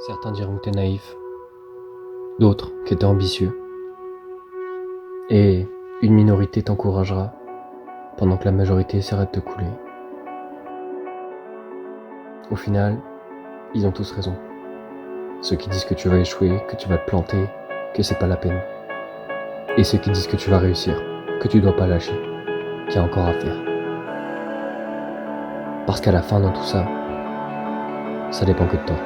Certains diront que t'es naïf, d'autres que t'es ambitieux. Et une minorité t'encouragera, pendant que la majorité essaiera de te couler. Au final, ils ont tous raison. Ceux qui disent que tu vas échouer, que tu vas te planter, que c'est pas la peine. Et ceux qui disent que tu vas réussir, que tu dois pas lâcher, qu'il y a encore à faire. Parce qu'à la fin, dans tout ça, ça dépend que de toi.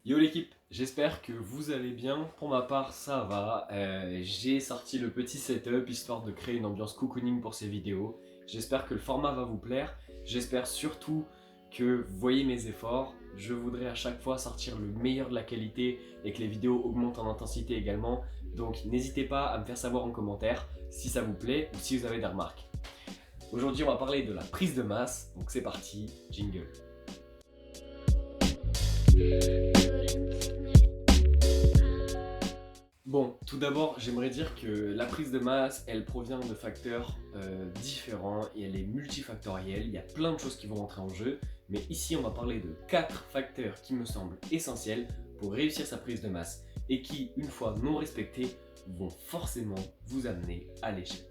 Yo l'équipe, j'espère que vous allez bien. Pour ma part, ça va. J'ai sorti le petit setup histoire de créer une ambiance cocooning pour ces vidéos. J'espère que le format va vous plaire. J'espère surtout que vous voyez mes efforts. Je voudrais à chaque fois sortir le meilleur de la qualité et que les vidéos augmentent en intensité également. Donc n'hésitez pas à me faire savoir en commentaire si ça vous plaît ou si vous avez des remarques. Aujourd'hui, on va parler de la prise de masse. Donc c'est parti, jingle. Bon, tout d'abord, j'aimerais dire que la prise de masse, elle provient de facteurs différents et elle est multifactorielle. Il y a plein de choses qui vont rentrer en jeu, mais ici, on va parler de 4 facteurs qui me semblent essentiels pour réussir sa prise de masse et qui, une fois non respectés, vont forcément vous amener à l'échec.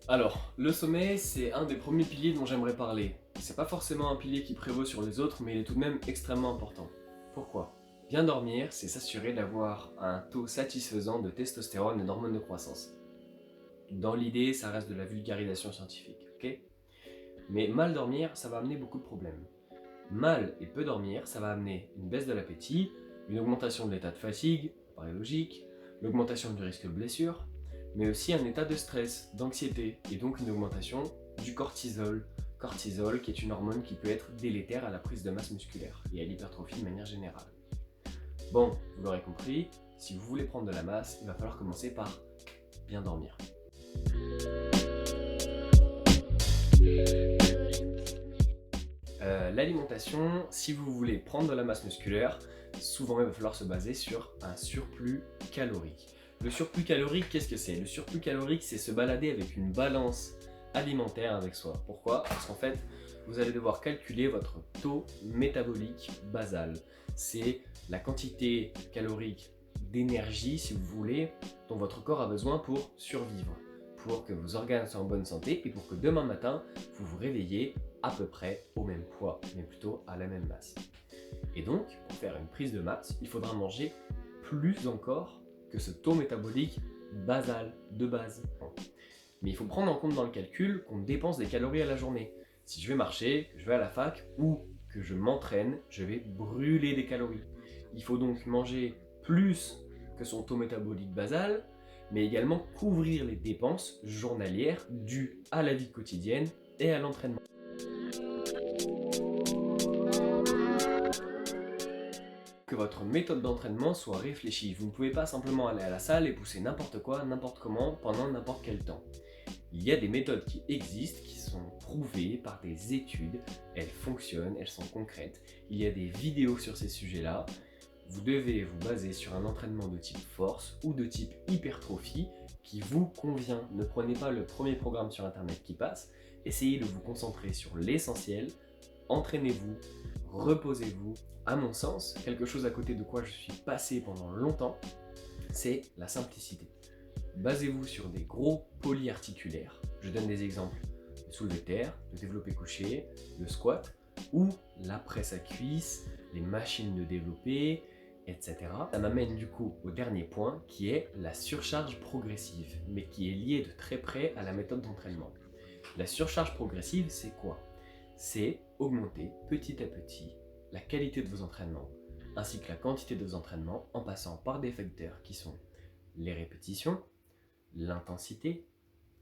Alors, le sommeil, c'est un des premiers piliers dont j'aimerais parler. C'est pas forcément un pilier qui prévaut sur les autres, mais il est tout de même extrêmement important. Pourquoi ? Bien dormir, c'est s'assurer d'avoir un taux satisfaisant de testostérone et d'hormones de croissance. Dans l'idée, ça reste de la vulgarisation scientifique, ok ? Mais mal dormir, ça va amener beaucoup de problèmes. Mal et peu dormir, ça va amener une baisse de l'appétit, une augmentation de l'état de fatigue, paraît logique, l'augmentation du risque de blessure, mais aussi un état de stress, d'anxiété, et donc une augmentation du cortisol. Cortisol qui est une hormone qui peut être délétère à la prise de masse musculaire et à l'hypertrophie de manière générale. Bon, vous l'aurez compris, si vous voulez prendre de la masse, il va falloir commencer par bien dormir. L'alimentation, si vous voulez prendre de la masse musculaire, souvent il va falloir se baser sur un surplus calorique. Le surplus calorique, qu'est-ce que c'est ? Le surplus calorique, c'est se balader avec une balance alimentaire avec soi. Pourquoi ? Parce qu'en fait, vous allez devoir calculer votre taux métabolique basal. C'est la quantité calorique d'énergie, si vous voulez, dont votre corps a besoin pour survivre, pour que vos organes soient en bonne santé et pour que demain matin, vous vous réveillez à peu près au même poids, mais plutôt à la même masse. Et donc, pour faire une prise de masse, il faudra manger plus encore que ce taux métabolique basal, de base. Mais il faut prendre en compte dans le calcul qu'on dépense des calories à la journée. Si je vais marcher, que je vais à la fac ou que je m'entraîne, je vais brûler des calories. Il faut donc manger plus que son taux métabolique basal, mais également couvrir les dépenses journalières dues à la vie quotidienne et à l'entraînement. que votre méthode d'entraînement soit réfléchie. Vous ne pouvez pas simplement aller à la salle et pousser n'importe quoi, n'importe comment, pendant n'importe quel temps. Il y a des méthodes qui existent, qui sont prouvées par des études, elles fonctionnent, elles sont concrètes. Il y a des vidéos sur ces sujets-là. Vous devez vous baser sur un entraînement de type force ou de type hypertrophie qui vous convient. Ne prenez pas le premier programme sur internet qui passe, essayez de vous concentrer sur l'essentiel, entraînez-vous, reposez-vous. À mon sens, quelque chose à côté de quoi je suis passé pendant longtemps, c'est la simplicité. Basez-vous sur des gros polyarticulaires. Je donne des exemples. Le soulevé de terre, le développé couché, le squat ou la presse à cuisse, les machines de développé, etc. Ça m'amène du coup au dernier point qui est la surcharge progressive, mais qui est liée de très près à la méthode d'entraînement. La surcharge progressive, c'est quoi? C'est augmenter petit à petit la qualité de vos entraînements, ainsi que la quantité de vos entraînements en passant par des facteurs qui sont les répétitions, l'intensité,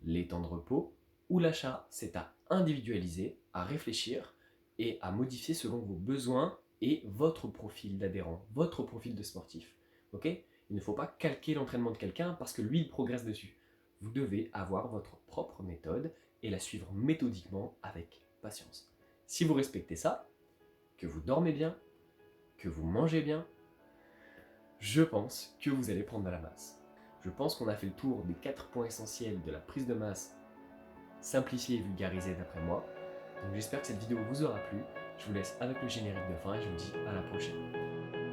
les temps de repos ou l'achat. C'est à individualiser, à réfléchir et à modifier selon vos besoins et votre profil d'adhérent, votre profil de sportif. Ok? Il ne faut pas calquer l'entraînement de quelqu'un parce que lui, il progresse dessus. Vous devez avoir votre propre méthode et la suivre méthodiquement avec patience. Si vous respectez ça, que vous dormez bien, que vous mangez bien, je pense que vous allez prendre de la masse. Je pense qu'on a fait le tour des 4 points essentiels de la prise de masse simplifiée et vulgarisée d'après moi. Donc j'espère que cette vidéo vous aura plu. Je vous laisse avec le générique de fin et je vous dis à la prochaine.